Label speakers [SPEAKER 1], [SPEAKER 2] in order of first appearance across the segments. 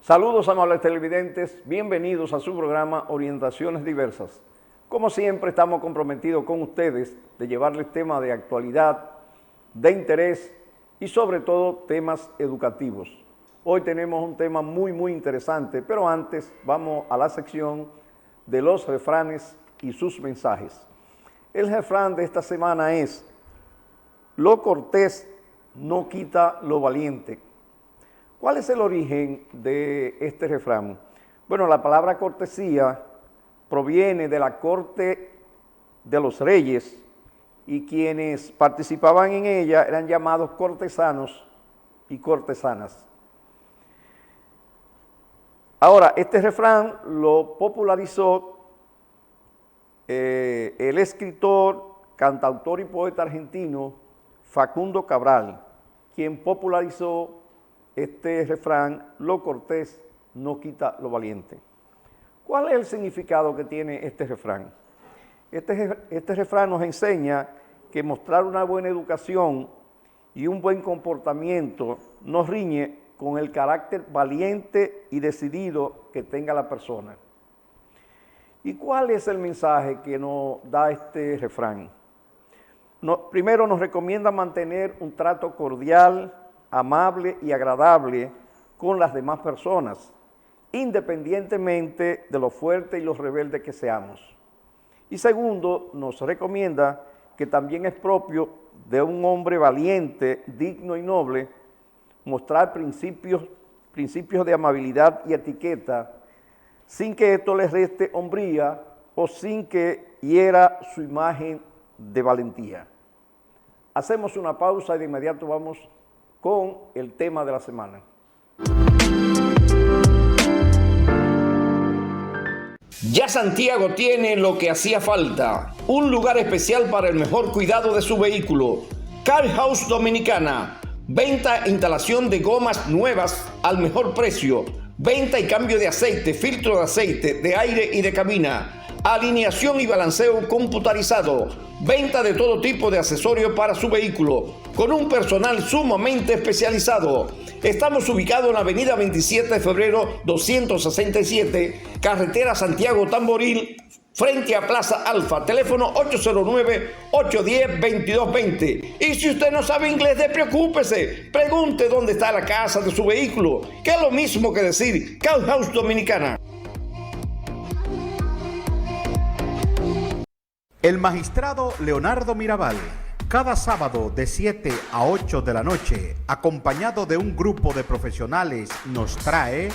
[SPEAKER 1] Saludos, amables televidentes, bienvenidos a su programa Orientaciones Diversas. Como siempre, estamos comprometidos con ustedes de llevarles temas de actualidad, de interés y sobre todo temas educativos. Hoy tenemos un tema muy interesante, pero antes vamos a la sección de los refranes y sus mensajes. El refrán de esta semana es: lo cortés no quita lo valiente. ¿Cuál es el origen de este refrán? Bueno, la palabra cortesía proviene de la corte de los reyes y quienes participaban en ella eran llamados cortesanos y cortesanas. Ahora, este refrán lo popularizó el escritor, cantautor y poeta argentino Facundo Cabral, quien popularizó este refrán: lo cortés no quita lo valiente. ¿Cuál es el significado que tiene este refrán? Este refrán nos enseña que mostrar una buena educación y un buen comportamiento nos riñe con el carácter valiente y decidido que tenga la persona. ¿Y cuál es el mensaje que nos da este refrán? Primero, nos recomienda mantener un trato cordial, amable y agradable con las demás personas, independientemente de lo fuerte y los rebeldes que seamos. Y segundo, nos recomienda que también es propio de un hombre valiente, digno y noble, mostrar principios de amabilidad y etiqueta, sin que esto les reste hombría o sin que hiera su imagen de valentía. Hacemos una pausa y de inmediato vamos con el tema de la semana.
[SPEAKER 2] Ya Santiago tiene lo que hacía falta: un lugar especial para el mejor cuidado de su vehículo. Car House Dominicana, venta e instalación de gomas nuevas al mejor precio, venta y cambio de aceite, filtro de aceite, de aire y de cabina, alineación y balanceo computarizado, venta de todo tipo de accesorios para su vehículo, con un personal sumamente especializado. Estamos ubicados en la avenida 27 de febrero 267, carretera Santiago Tamboril, frente a Plaza Alfa, teléfono 809-810-2220. Y si usted no sabe inglés, despreocúpese, pregunte dónde está la casa de su vehículo, que es lo mismo que decir Car House Dominicana.
[SPEAKER 3] El magistrado Leonardo Mirabal, cada sábado de 7 a 8 de la noche, acompañado de un grupo de profesionales, nos trae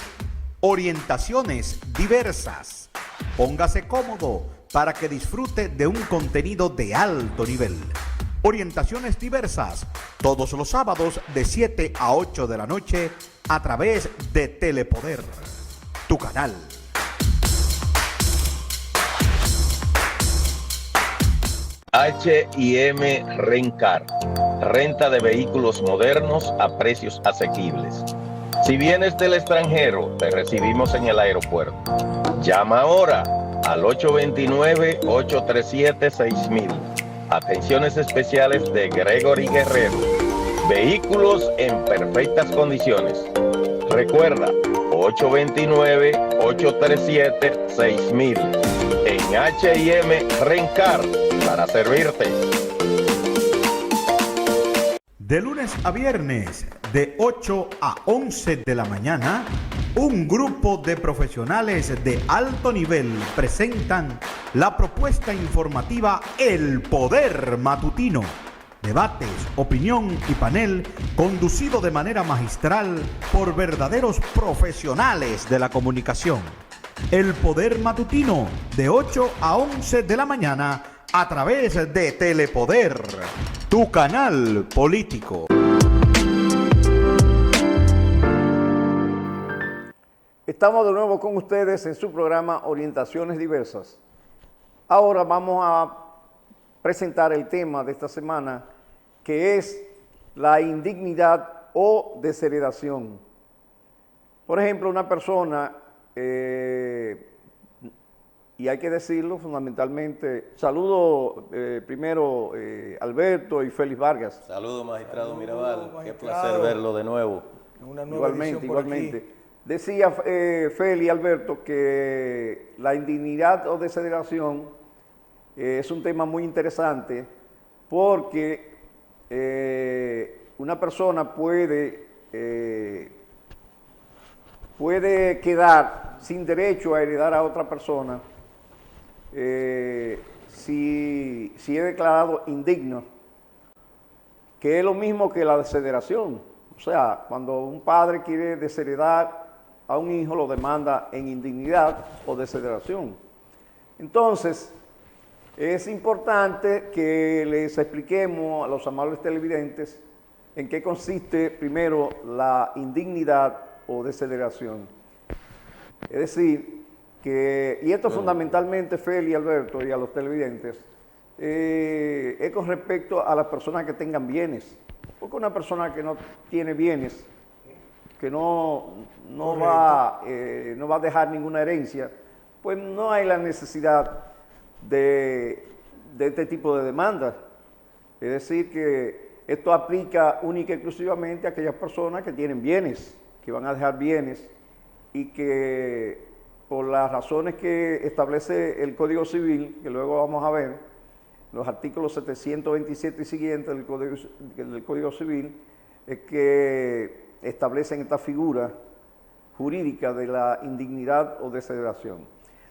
[SPEAKER 3] Orientaciones Diversas. Póngase cómodo para que disfrute de un contenido de alto nivel. Orientaciones Diversas, todos los sábados de 7 a 8 de la noche, a través de Telepoder, tu canal.
[SPEAKER 4] H&M Rencar, renta de vehículos modernos a precios asequibles. Si vienes del extranjero, te recibimos en el aeropuerto. Llama ahora al 829-837-6000. Atenciones especiales de Gregory Guerrero. Vehículos en perfectas condiciones. Recuerda, 829-837-6000. En H&M Rencar, para servirte.
[SPEAKER 3] De lunes a viernes, de 8 a 11 de la mañana, un grupo de profesionales de alto nivel presentan la propuesta informativa El Poder Matutino. Debates, opinión y panel conducido de manera magistral por verdaderos profesionales de la comunicación. El Poder Matutino, de 8 a 11 de la mañana, a través de Telepoder, tu canal político.
[SPEAKER 1] Estamos de nuevo con ustedes en su programa Orientaciones Diversas. Ahora vamos a presentar el tema de esta semana, que es la indignidad o desheredación. Por ejemplo, una persona, y hay que decirlo fundamentalmente, saludo primero Alberto y Félix Vargas.
[SPEAKER 5] Saludos, magistrado Mirabal, qué placer verlo de nuevo.
[SPEAKER 6] Una nueva
[SPEAKER 1] Igualmente. Decía Feli Alberto que la indignidad o desheredación es un tema muy interesante porque una persona puede quedar sin derecho a heredar a otra persona si es declarado indigno, que es lo mismo que la desheredación. O sea, cuando un padre quiere desheredar a un hijo, lo demanda en indignidad o desheredación. Entonces, es importante que les expliquemos a los amables televidentes en qué consiste primero la indignidad o desheredación. Es decir, que, y esto fundamentalmente, Feli, Alberto, y a los televidentes, es con respecto a las personas que tengan bienes. Porque una persona que no tiene bienes, que no va a dejar ninguna herencia, pues no hay la necesidad de este tipo de demandas. Es decir, que esto aplica única y exclusivamente a aquellas personas que tienen bienes, que van a dejar bienes y que por las razones que establece el Código Civil, que luego vamos a ver, los artículos 727 y siguientes del Código Civil, es que establecen esta figura jurídica de la indignidad o desheredación.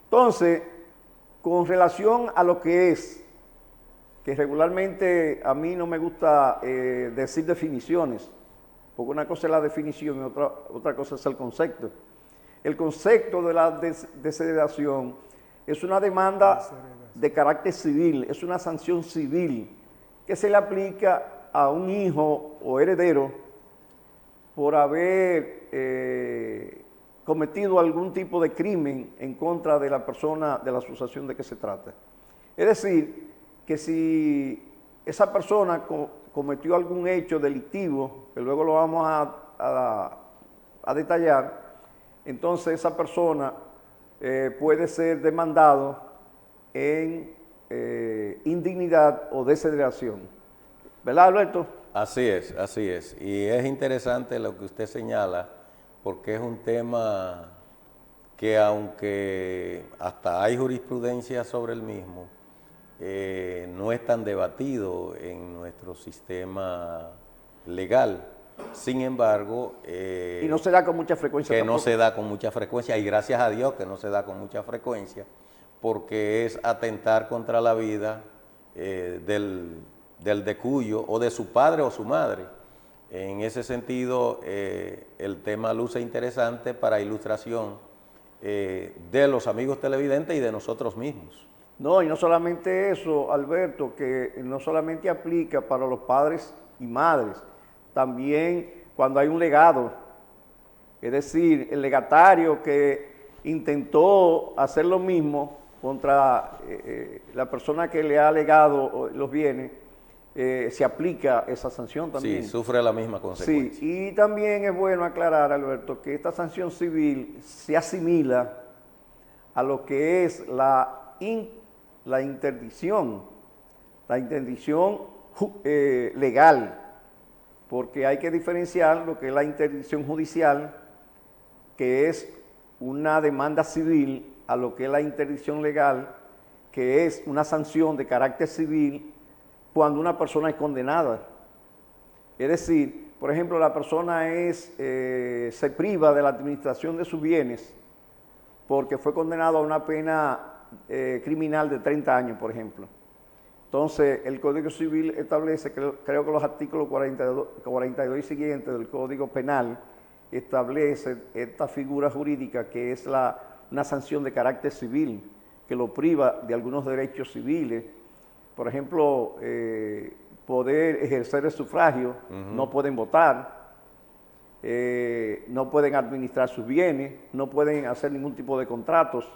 [SPEAKER 1] Entonces, con relación a lo que es, que regularmente a mí no me gusta decir definiciones, porque una cosa es la definición y otra cosa es el concepto. El concepto de la desheredación es una demanda de carácter civil, es una sanción civil que se le aplica a un hijo o heredero por haber cometido algún tipo de crimen en contra de la persona de la asociación de que se trata. Es decir, que si esa persona cometió algún hecho delictivo, que luego lo vamos a detallar, entonces esa persona puede ser demandado en indignidad o desheredación. ¿Verdad, Alberto?
[SPEAKER 5] Así es, así es. Y es interesante lo que usted señala, porque es un tema que aunque hasta hay jurisprudencia sobre el mismo, no es tan debatido en nuestro sistema legal. Sin embargo...
[SPEAKER 1] y no se da con mucha frecuencia.
[SPEAKER 5] Que
[SPEAKER 1] tampoco.
[SPEAKER 5] no se da con mucha frecuencia, y gracias a Dios que no se da con mucha frecuencia, porque es atentar contra la vida del de cuyo o de su padre o su madre. En ese sentido, el tema luce interesante para ilustración de los amigos televidentes y de nosotros mismos.
[SPEAKER 1] No, y no solamente eso, Alberto, que no solamente aplica para los padres y madres, también cuando hay un legado, es decir, el legatario que intentó hacer lo mismo contra la persona que le ha legado los bienes, se aplica esa sanción también.
[SPEAKER 5] Sí, sufre la misma consecuencia.
[SPEAKER 1] Sí, y también es bueno aclarar, Alberto, que esta sanción civil se asimila a lo que es la interdicción legal, porque hay que diferenciar lo que es la interdicción judicial, que es una demanda civil, a lo que es la interdicción legal, que es una sanción de carácter civil cuando una persona es condenada. Es decir, por ejemplo, la persona se priva de la administración de sus bienes porque fue condenado a una pena criminal de 30 años, por ejemplo. Entonces, el Código Civil establece, creo que los artículos 42 y siguientes del Código Penal establece esta figura jurídica que es una sanción de carácter civil, que lo priva de algunos derechos civiles. Por ejemplo, poder ejercer el sufragio, no pueden votar, no pueden administrar sus bienes, no pueden hacer ningún tipo de contratos.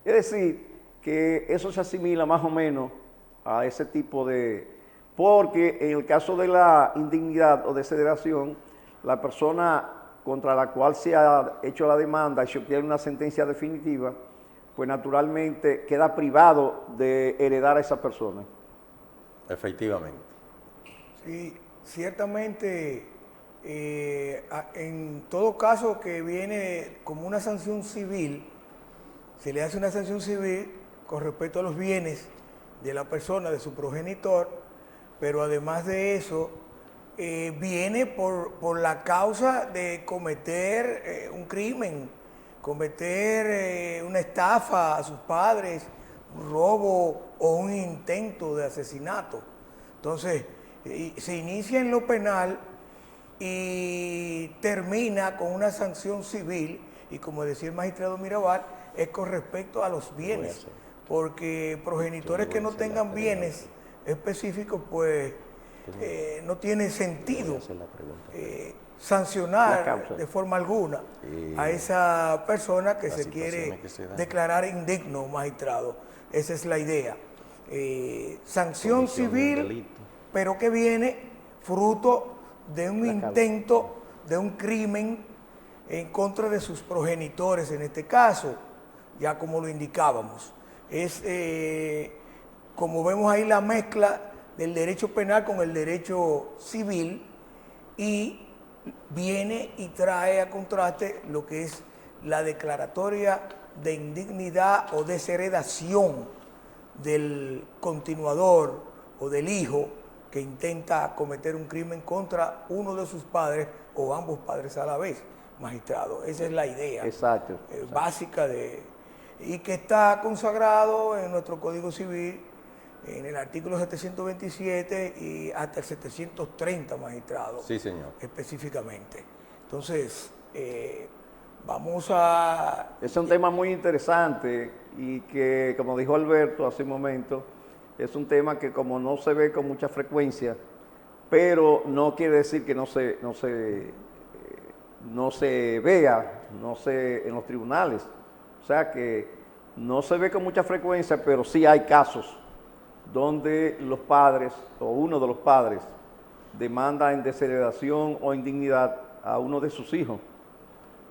[SPEAKER 1] Es decir, que eso se asimila más o menos a ese tipo de... Porque en el caso de la indignidad o desheredación, la persona contra la cual se ha hecho la demanda y se obtiene una sentencia definitiva, pues naturalmente queda privado de heredar a esa persona.
[SPEAKER 5] Efectivamente.
[SPEAKER 6] Sí, ciertamente En todo caso que viene como una sanción civil, se le hace una sanción civil con respecto a los bienes de la persona, de su progenitor, pero además de eso, viene por la causa de cometer un crimen, cometer una estafa a sus padres, un robo o un intento de asesinato. Entonces, se inicia en lo penal y termina con una sanción civil, y como decía el magistrado Mirabal, es con respecto a los bienes, porque progenitores que no tengan bienes específicos, pues no tiene sentido sancionar de forma alguna a esa persona que se quiere declarar indigno, magistrado. Esa es la idea. Sanción civil, pero que viene fruto de un intento, de un crimen en contra de sus progenitores, en este caso, ya como lo indicábamos. Es, como vemos ahí, la mezcla del derecho penal con el derecho civil, y viene y trae a contraste lo que es la declaratoria de indignidad o desheredación del continuador o del hijo que intenta cometer un crimen contra uno de sus padres o ambos padres a la vez, magistrado. Esa es la idea básica y que está consagrado en nuestro Código Civil en el artículo 727 y hasta el 730, magistrado.
[SPEAKER 5] Sí, señor.
[SPEAKER 6] Específicamente. Entonces, vamos a...
[SPEAKER 1] Es un tema muy interesante y que, como dijo Alberto hace un momento, es un tema que como no se ve con mucha frecuencia, pero no quiere decir que no se vea, en los tribunales. O sea que no se ve con mucha frecuencia, pero sí hay casos donde los padres o uno de los padres demanda en desheredación o indignidad a uno de sus hijos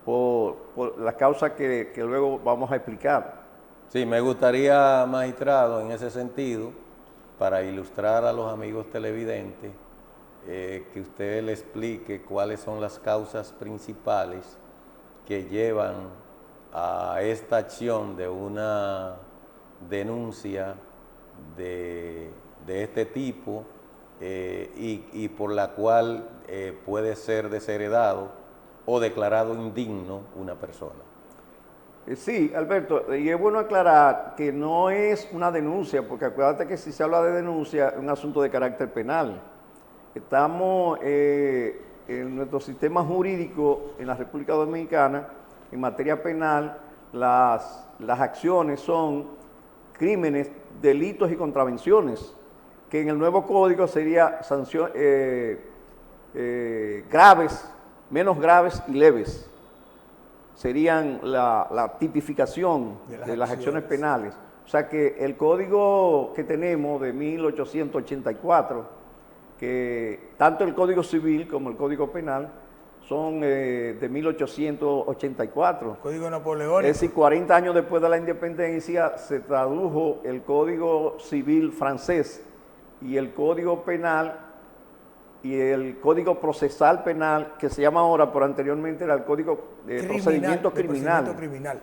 [SPEAKER 1] por la causa que luego vamos a explicar.
[SPEAKER 5] Sí, me gustaría, magistrado, en ese sentido, para ilustrar a los amigos televidentes, que usted le explique cuáles son las causas principales que llevan a esta acción de una denuncia de este tipo y por la cual puede ser desheredado o declarado indigno una persona.
[SPEAKER 1] Sí, Alberto, y es bueno aclarar que no es una denuncia, porque acuérdate que si se habla de denuncia es un asunto de carácter penal. Estamos en nuestro sistema jurídico en la República Dominicana, en materia penal, las acciones son crímenes, delitos y contravenciones, que en el nuevo código sería graves, menos graves y leves. Serían la tipificación de las acciones penales. O sea que el código que tenemos de 1884, que tanto el Código Civil como el Código Penal son de 1884.
[SPEAKER 6] Código napoleónico.
[SPEAKER 1] Es decir, 40 años después de la independencia se tradujo el Código Civil francés y el Código Penal y el Código Procesal Penal, que se llama ahora, pero anteriormente era el Código de Procedimiento Criminal.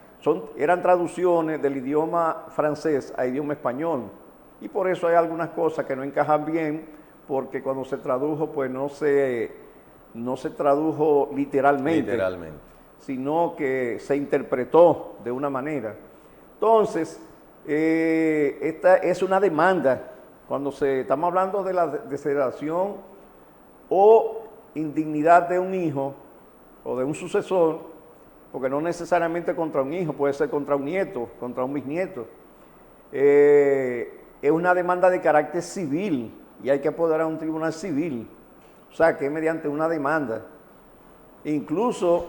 [SPEAKER 1] Eran traducciones del idioma francés a idioma español, y por eso hay algunas cosas que no encajan bien, porque cuando se tradujo, pues no se tradujo literalmente, sino que se interpretó de una manera. Entonces, esta es una demanda, cuando estamos hablando de la desheredación o indignidad de un hijo o de un sucesor, porque no necesariamente contra un hijo, puede ser contra un nieto, contra un bisnieto. Es una demanda de carácter civil y hay que apoderar a un tribunal civil, o sea que es mediante una demanda. Incluso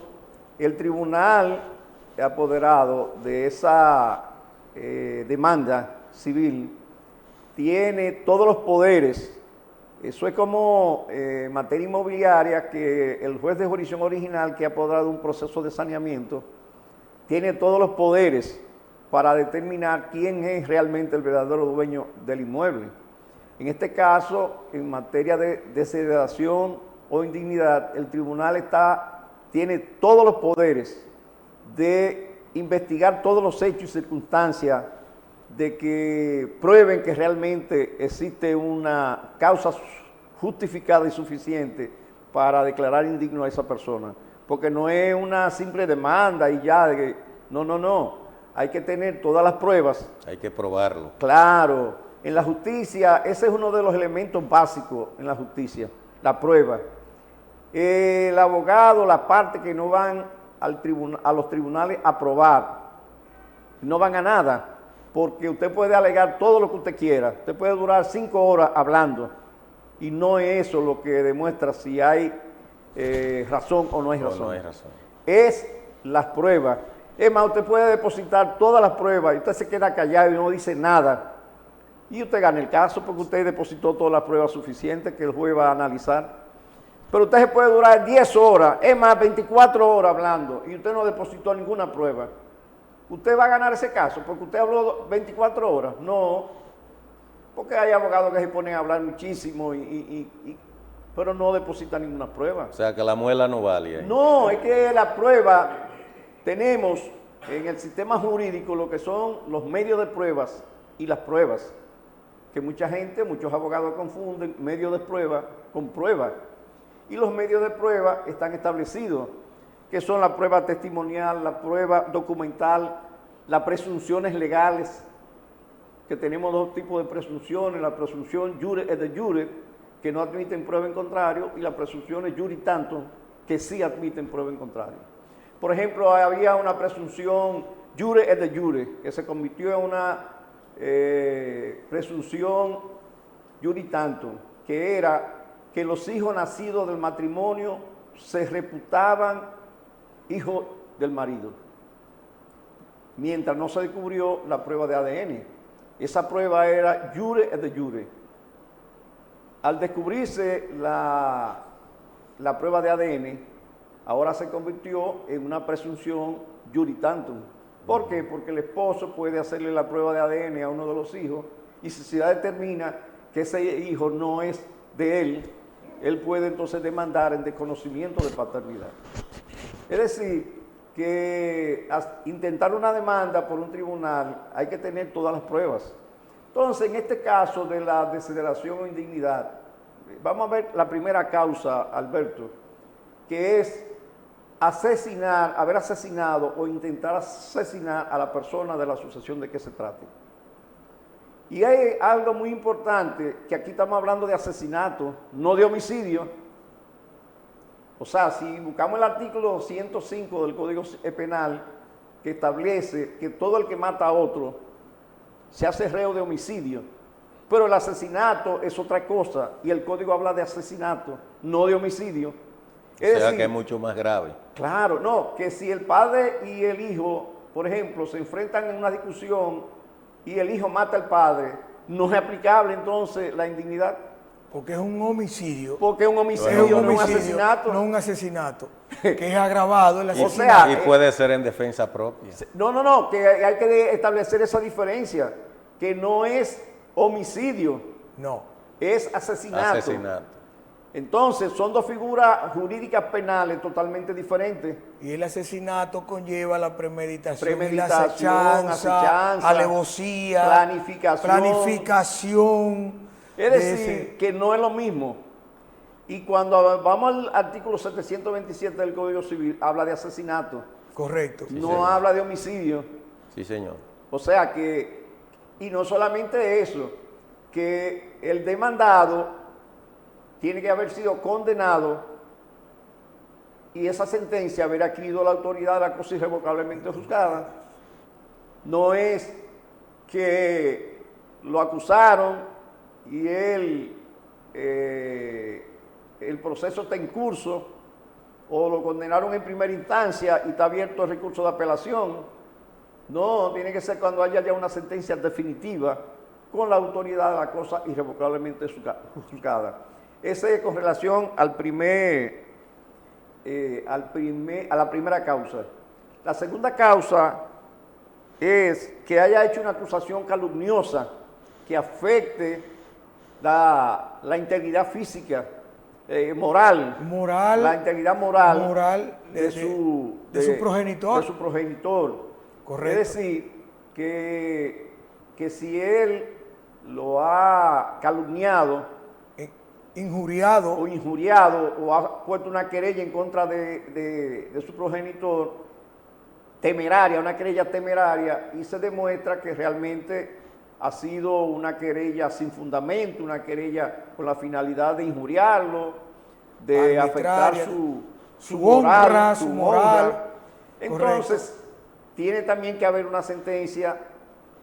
[SPEAKER 1] el tribunal apoderado de esa demanda civil tiene todos los poderes. Eso es como materia inmobiliaria, que el juez de jurisdicción original que ha apoderado un proceso de saneamiento tiene todos los poderes para determinar quién es realmente el verdadero dueño del inmueble. En este caso, en materia de desheredación o indignidad, el tribunal tiene todos los poderes de investigar todos los hechos y circunstancias de que prueben que realmente existe una causa justificada y suficiente para declarar indigno a esa persona. Porque no es una simple demanda y ya, no. Hay que tener todas las pruebas.
[SPEAKER 5] Hay que probarlo.
[SPEAKER 1] Claro, en la justicia, ese es uno de los elementos básicos en la justicia, la prueba. El abogado, la parte que no van a los tribunales a probar, no van a nada, porque usted puede alegar todo lo que usted quiera, usted puede durar 5 horas hablando, y no es eso lo que demuestra si hay razón o no hay razón.
[SPEAKER 5] No hay razón.
[SPEAKER 1] Es las pruebas. Es más, usted puede depositar todas las pruebas y usted se queda callado y no dice nada, y usted gana el caso porque usted depositó todas las pruebas suficientes que el juez va a analizar. Pero usted se puede durar 10 horas, es más, 24 horas hablando, y usted no depositó ninguna prueba. ¿Usted va a ganar ese caso porque usted habló 24 horas? No, porque hay abogados que se ponen a hablar muchísimo, pero no depositan ninguna prueba.
[SPEAKER 5] O sea, que la muela no vale.
[SPEAKER 1] No, es que la prueba, tenemos en el sistema jurídico lo que son los medios de pruebas y las pruebas, que muchos abogados confunden medios de prueba con prueba. Y los medios de prueba están establecidos, que son la prueba testimonial, la prueba documental, las presunciones legales, que tenemos 2 tipos de presunciones, la presunción jure et de jure, que no admiten prueba en contrario, y las presunciones juri tantum, que sí admiten prueba en contrario. Por ejemplo, había una presunción jure et de jure, que se convirtió en una presunción juri tantum, que era que los hijos nacidos del matrimonio se reputaban hijos del marido, mientras no se descubrió la prueba de ADN. Esa prueba era jure et de jure. Al descubrirse la prueba de ADN, ahora se convirtió en una presunción juri tantum. ¿Por qué? Porque el esposo puede hacerle la prueba de ADN a uno de los hijos, y si se determina que ese hijo no es de él puede entonces demandar en desconocimiento de paternidad. Es decir, que intentar una demanda por un tribunal hay que tener todas las pruebas. Entonces, en este caso de la desheredación o indignidad, vamos a ver la primera causa, Alberto, que es haber asesinado o intentar asesinar a la persona de la sucesión de que se trate. Y hay algo muy importante, que aquí estamos hablando de asesinato, no de homicidio. O sea, si buscamos el artículo 105 del Código Penal, que establece que todo el que mata a otro se hace reo de homicidio, pero el asesinato es otra cosa, y el Código habla de asesinato, no de homicidio. Es decir,
[SPEAKER 5] que es mucho más grave.
[SPEAKER 1] Claro, no, que si el padre y el hijo, por ejemplo, se enfrentan en una discusión y el hijo mata al padre, no es aplicable entonces la indignidad.
[SPEAKER 6] Porque es un homicidio.
[SPEAKER 1] Porque es un homicidio, no un asesinato.
[SPEAKER 6] No un asesinato, que es agravado el asesinato.
[SPEAKER 1] O sea,
[SPEAKER 5] y puede ser en defensa propia.
[SPEAKER 1] No, que hay que establecer esa diferencia, que no es homicidio,
[SPEAKER 6] no,
[SPEAKER 1] es asesinato. Entonces, son 2 figuras jurídicas penales totalmente diferentes.
[SPEAKER 6] Y el asesinato conlleva la premeditación
[SPEAKER 1] y
[SPEAKER 6] la acechanza, alevosía, planificación.
[SPEAKER 1] Es decir, que no es lo mismo. Y cuando vamos al artículo 727 del Código Civil, habla de asesinato.
[SPEAKER 6] Correcto.
[SPEAKER 1] Sí, no habla de homicidio.
[SPEAKER 5] Sí, señor.
[SPEAKER 1] O sea que, y no solamente eso, que el demandado tiene que haber sido condenado y esa sentencia haber adquirido la autoridad de la cosa irrevocablemente juzgada. No es que lo acusaron y el proceso está en curso, o lo condenaron en primera instancia y está abierto el recurso de apelación. No, tiene que ser cuando haya ya una sentencia definitiva con la autoridad de la cosa irrevocablemente juzgada. Ese es con relación a la primera causa. La segunda causa es que haya hecho una acusación calumniosa que afecte la integridad física moral,
[SPEAKER 6] moral,
[SPEAKER 1] la integridad moral,
[SPEAKER 6] de su progenitor.
[SPEAKER 1] De su progenitor.
[SPEAKER 6] Correcto.
[SPEAKER 1] Es decir, que si él lo ha calumniado,
[SPEAKER 6] injuriado
[SPEAKER 1] o ha puesto una querella en contra de su progenitor, temeraria, una querella temeraria, y se demuestra que realmente ha sido una querella sin fundamento, una querella con la finalidad de injuriarlo, de afectar su
[SPEAKER 6] honra, su moral.
[SPEAKER 1] Entonces, tiene también que haber una sentencia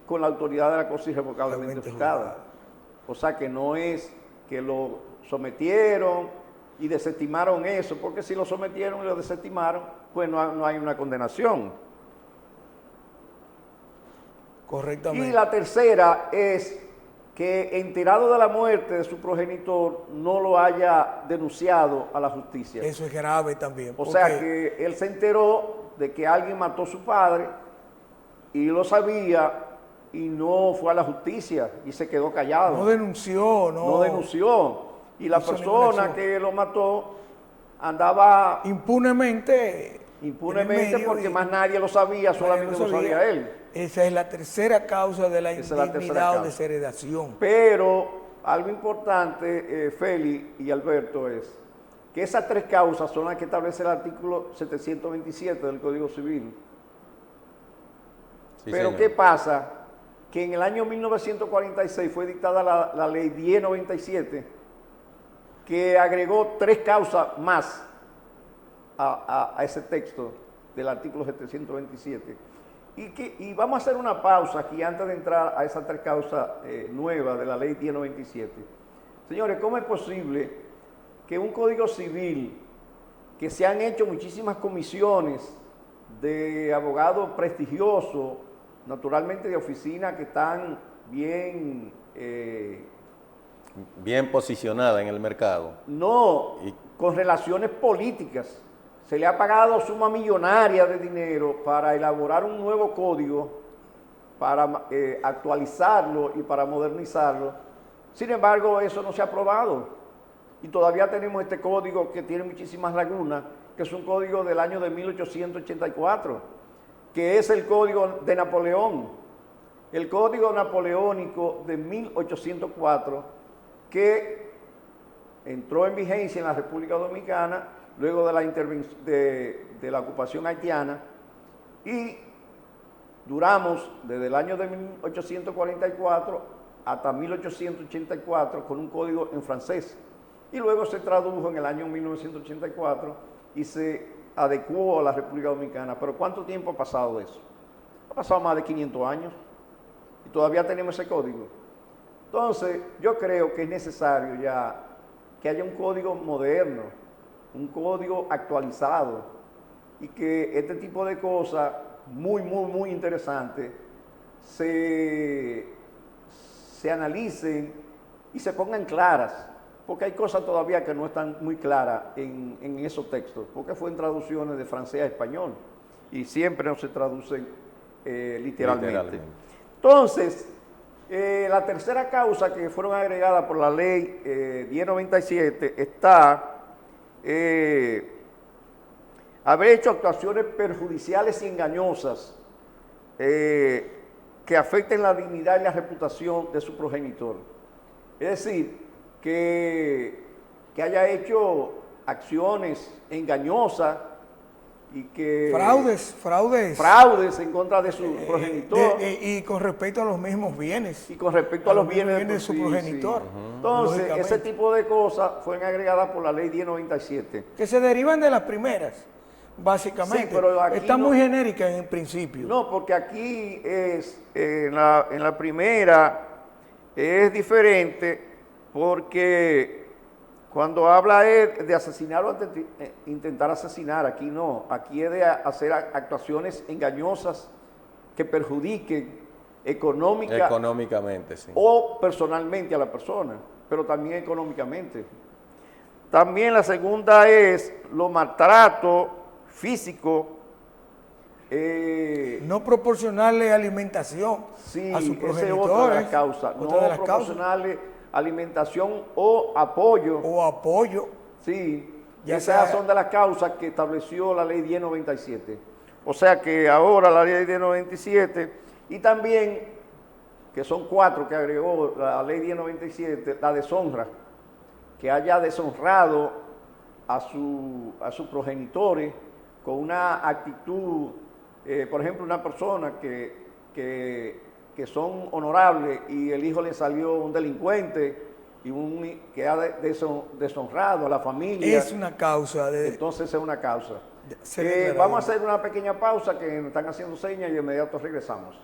[SPEAKER 1] con la autoridad de la cosa irrevocablemente juzgada. O sea que no es que lo sometieron y desestimaron eso, porque si lo sometieron y lo desestimaron, pues no hay una condenación.
[SPEAKER 6] Correctamente.
[SPEAKER 1] Y la tercera es que, enterado de la muerte de su progenitor, no lo haya denunciado a la justicia.
[SPEAKER 6] Eso es grave también.
[SPEAKER 1] O sea que él se enteró de que alguien mató a su padre y lo sabía y no fue a la justicia y se quedó callado.
[SPEAKER 6] No denunció,
[SPEAKER 1] no denunció. Y la persona que lo mató andaba
[SPEAKER 6] impunemente
[SPEAKER 1] porque más nadie lo sabía, solamente lo sabía él.
[SPEAKER 6] Esa es la tercera causa de la indignidad o desheredación.
[SPEAKER 1] Pero algo importante, Feli y Alberto, es que esas tres causas son las que establece el artículo 727 del Código Civil. Sí, pero señor. ¿Qué pasa? Que en el año 1946 fue dictada la ley 1097, que agregó tres causas más a ese texto del artículo 727. Y vamos a hacer una pausa aquí antes de entrar a esas tres causas nuevas de la ley 1097. Señores, ¿cómo es posible que un código civil, que se han hecho muchísimas comisiones de abogados prestigiosos, naturalmente de oficinas que están bien
[SPEAKER 5] posicionadas en el mercado?
[SPEAKER 1] No, con relaciones políticas. Se le ha pagado suma millonaria de dinero para elaborar un nuevo código, para actualizarlo y para modernizarlo. Sin embargo, eso no se ha aprobado. Y todavía tenemos este código que tiene muchísimas lagunas, que es un código del año de 1884, que es el código de Napoleón. El código napoleónico de 1804, que entró en vigencia en la República Dominicana luego de la intervención de la ocupación haitiana, y duramos desde el año de 1844 hasta 1884 con un código en francés, y luego se tradujo en el año 1984 y se adecuó a la República Dominicana. Pero ¿cuánto tiempo ha pasado de eso? Ha pasado más de 500 años y todavía tenemos ese código. Entonces, yo creo que es necesario ya que haya un código moderno, un código actualizado, y que este tipo de cosas muy interesantes se analicen y se pongan claras, porque hay cosas todavía que no están muy claras en esos textos, porque fue en traducciones de francés a español y siempre no se traducen literalmente. Entonces, la tercera causa que fueron agregadas por la ley 1097 está haber hecho actuaciones perjudiciales y engañosas que afecten la dignidad y la reputación de su progenitor. Es decir, que haya hecho acciones engañosas y que... Fraudes en contra de su progenitor.
[SPEAKER 6] Y con respecto a los mismos bienes.
[SPEAKER 1] Y con respecto a los bienes
[SPEAKER 6] de su progenitor.
[SPEAKER 1] Sí. Entonces, ese tipo de cosas fueron agregadas por la ley 1097.
[SPEAKER 6] Que se derivan de las primeras, básicamente. Sí, pero aquí está muy genérica en principio.
[SPEAKER 1] No, porque aquí es, en la primera es diferente, porque cuando habla de asesinar o intentar asesinar, aquí no. Aquí es de hacer actuaciones engañosas que perjudiquen
[SPEAKER 5] económicamente, sí,
[SPEAKER 1] o personalmente a la persona, pero también económicamente. También la segunda es los maltratos físicos.
[SPEAKER 6] No proporcionarle alimentación a sus progenitores.
[SPEAKER 1] Esa es otra de las causas. No proporcionarle alimentación o apoyo Sí,
[SPEAKER 6] Ya
[SPEAKER 1] esas
[SPEAKER 6] sea-
[SPEAKER 1] son de las causas que estableció la ley 1097. O sea que ahora la ley 1097 y también, que son 4 que agregó la ley 1097, la deshonra, que haya deshonrado a sus progenitores con una actitud, por ejemplo, una persona que son honorables y el hijo le salió un delincuente y que ha deshonrado a la familia.
[SPEAKER 6] Es una causa de...
[SPEAKER 1] Entonces es una causa.
[SPEAKER 6] se declara
[SPEAKER 1] Vamos a
[SPEAKER 6] bien.
[SPEAKER 1] hacer una pequeña pausa que me están haciendo señas y de inmediato regresamos.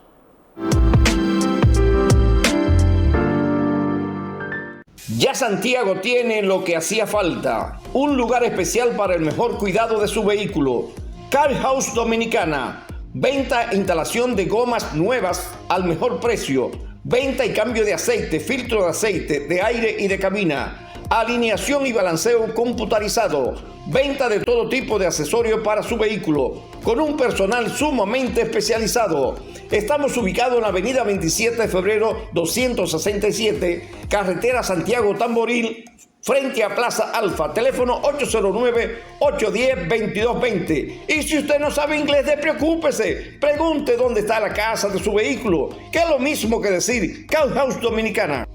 [SPEAKER 2] Ya Santiago tiene lo que hacía falta, un lugar especial para el mejor cuidado de su vehículo. Car House Dominicana, venta e instalación de gomas nuevas al mejor precio, venta y cambio de aceite, filtro de aceite, de aire y de cabina, alineación y balanceo computarizado, venta de todo tipo de accesorios para su vehículo, con un personal sumamente especializado. Estamos ubicados en la avenida 27 de febrero 267, carretera Santiago Tamboril, frente a Plaza Alfa, teléfono 809-810-2220. Y si usted no sabe inglés, despreocúpese, pregunte dónde está la casa de su vehículo, que es lo mismo que decir Car House Dominicana.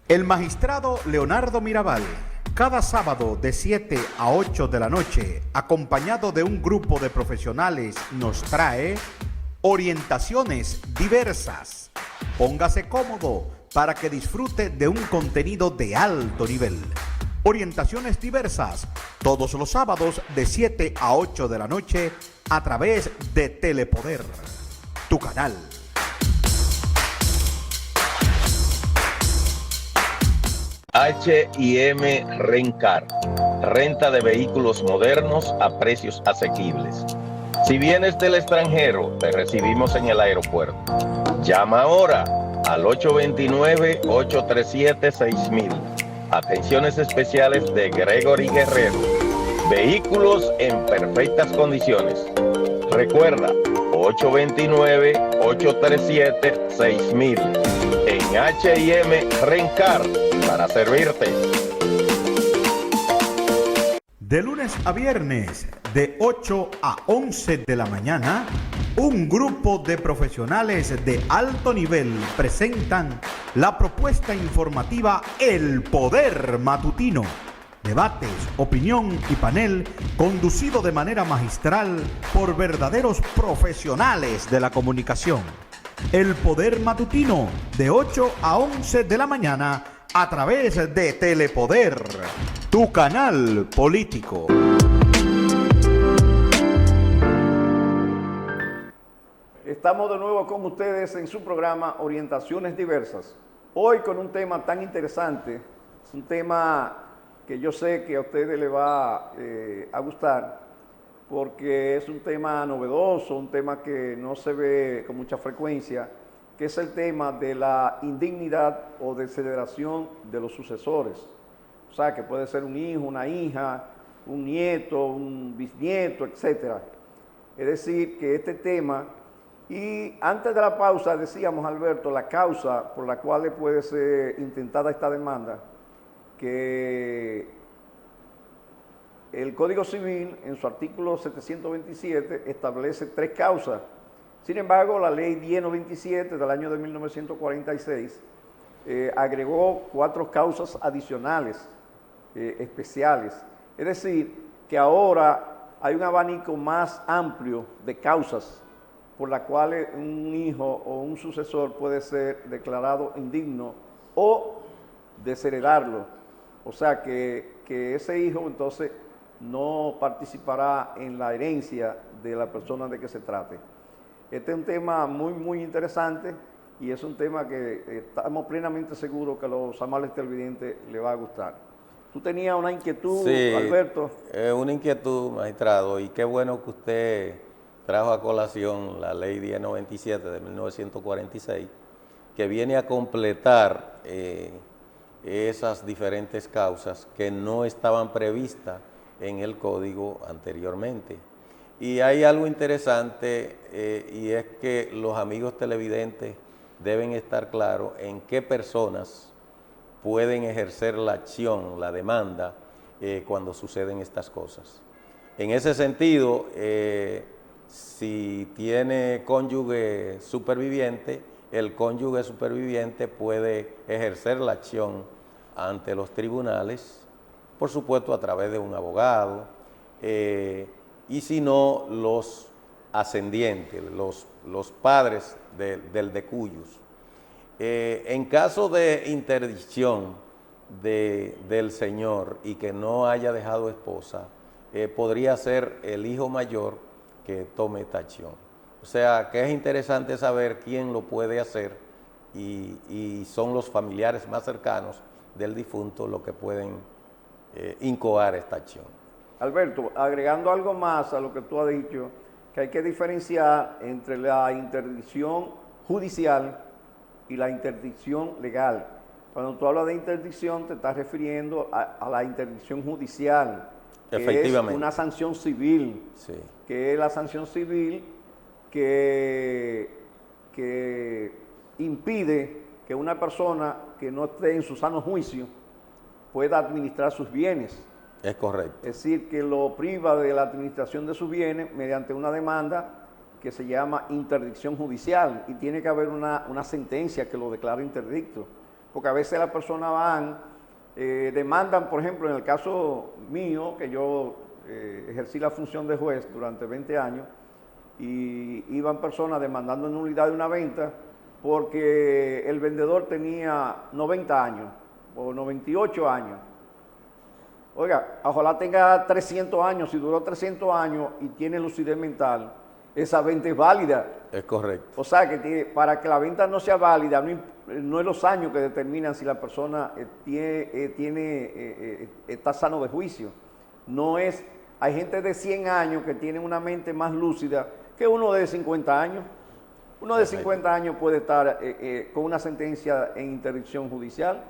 [SPEAKER 3] El magistrado Leonardo Mirabal, cada sábado de 7 a 8 de la noche, acompañado de un grupo de profesionales, nos trae orientaciones diversas. Póngase cómodo para que disfrute de un contenido de alto nivel. Orientaciones diversas, todos los sábados de 7 a 8 de la noche a través de Telepoder, tu canal.
[SPEAKER 4] H&M Rencar, renta de vehículos modernos a precios asequibles. Si vienes del extranjero, te recibimos en el aeropuerto. Llama ahora al 829-837-6000. Atenciones especiales de Gregory Guerrero. Vehículos en perfectas condiciones. Recuerda, 829-837-6000. En H&M Rencar, para servirte.
[SPEAKER 3] De lunes a viernes, de 8 a 11 de la mañana, un grupo de profesionales de alto nivel presentan la propuesta informativa El Poder Matutino. Debates, opinión y panel conducido de manera magistral por verdaderos profesionales de la comunicación. El Poder Matutino, de 8 a 11 de la mañana, a través de Telepoder, tu canal político.
[SPEAKER 1] Estamos de nuevo con ustedes en su programa Orientaciones Diversas. Hoy con un tema tan interesante, un tema que yo sé que a ustedes les va a gustar, porque es un tema novedoso, un tema que no se ve con mucha frecuencia, que es el tema de la indignidad o desheredación de los sucesores. O sea, que puede ser un hijo, una hija, un nieto, un bisnieto, etc. Es decir, que este tema, y antes de la pausa decíamos, Alberto, la causa por la cual puede ser intentada esta demanda, que el Código Civil, en su artículo 727, establece 3 causas. Sin embargo, la ley 1097 del año de 1946 agregó 4 causas adicionales, especiales. Es decir, que ahora hay un abanico más amplio de causas por las cuales un hijo o un sucesor puede ser declarado indigno o desheredarlo. O sea, que ese hijo entonces no participará en la herencia de la persona de que se trate. Este es un tema muy, muy interesante y es un tema que estamos plenamente seguros que a los amables televidentes les va a gustar. ¿Tú tenías una inquietud,
[SPEAKER 5] Sí,
[SPEAKER 1] Alberto?
[SPEAKER 5] Una inquietud, magistrado, y qué bueno que usted trajo a colación la ley 1097 de 1946, que viene a completar esas diferentes causas que no estaban previstas en el código anteriormente. Y hay algo interesante y es que los amigos televidentes deben estar claros en qué personas pueden ejercer la acción, la demanda, cuando suceden estas cosas. En ese sentido, si tiene cónyuge superviviente, el cónyuge superviviente puede ejercer la acción ante los tribunales, por supuesto a través de un abogado, y si no, los ascendientes, los padres del decuyus. En caso de interdicción del señor y que no haya dejado esposa, podría ser el hijo mayor que tome esta acción. O sea, que es interesante saber quién lo puede hacer y son los familiares más cercanos del difunto los que pueden incoar esta acción.
[SPEAKER 1] Alberto, agregando algo más a lo que tú has dicho, que hay que diferenciar entre la interdicción judicial y la interdicción legal. Cuando tú hablas de interdicción, te estás refiriendo a la interdicción judicial, que
[SPEAKER 5] efectivamente,
[SPEAKER 1] es una sanción civil,
[SPEAKER 5] sí,
[SPEAKER 1] que es la sanción civil que impide que una persona que no esté en su sano juicio pueda administrar sus bienes.
[SPEAKER 5] es correcto.
[SPEAKER 1] Es decir, que lo priva de la administración de sus bienes mediante una demanda que se llama interdicción judicial, y tiene que haber una sentencia que lo declare interdicto, porque a veces las personas demandan, por ejemplo, en el caso mío, que yo ejercí la función de juez durante 20 años, y iban personas demandando nulidad de una venta porque el vendedor tenía 90 años o 98 años. Oiga, ojalá tenga 300 años, si duró 300 años y tiene lucidez mental, esa venta es válida.
[SPEAKER 5] Es correcto.
[SPEAKER 1] O sea, que para que la venta no sea válida, no es los años que determinan si la persona está sano de juicio. No es, hay gente de 100 años que tiene una mente más lúcida que uno de 50 años. Uno de 50 años puede estar con una sentencia en interdicción judicial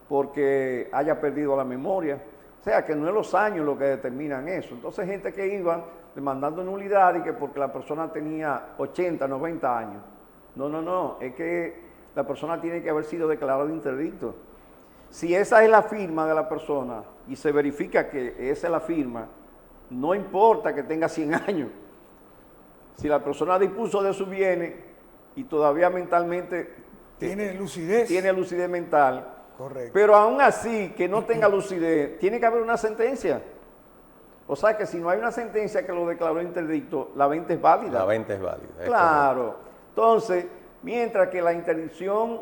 [SPEAKER 1] porque haya perdido la memoria. O sea, que no es los años lo que determinan eso. Entonces, gente que iba demandando nulidad y que porque la persona tenía 80, 90 años. No, es que la persona tiene que haber sido declarada interdicto. Si esa es la firma de la persona y se verifica que esa es la firma, no importa que tenga 100 años. Si la persona dispuso de sus bienes y todavía mentalmente
[SPEAKER 6] tiene lucidez
[SPEAKER 1] mental,
[SPEAKER 6] correcto,
[SPEAKER 1] pero aún así que no tenga lucidez, tiene que haber una sentencia. O sea que si no hay una sentencia que lo declaró interdicto, la venta es válida.
[SPEAKER 5] La venta es válida.
[SPEAKER 1] Claro. Correcto. Entonces, mientras que la interdicción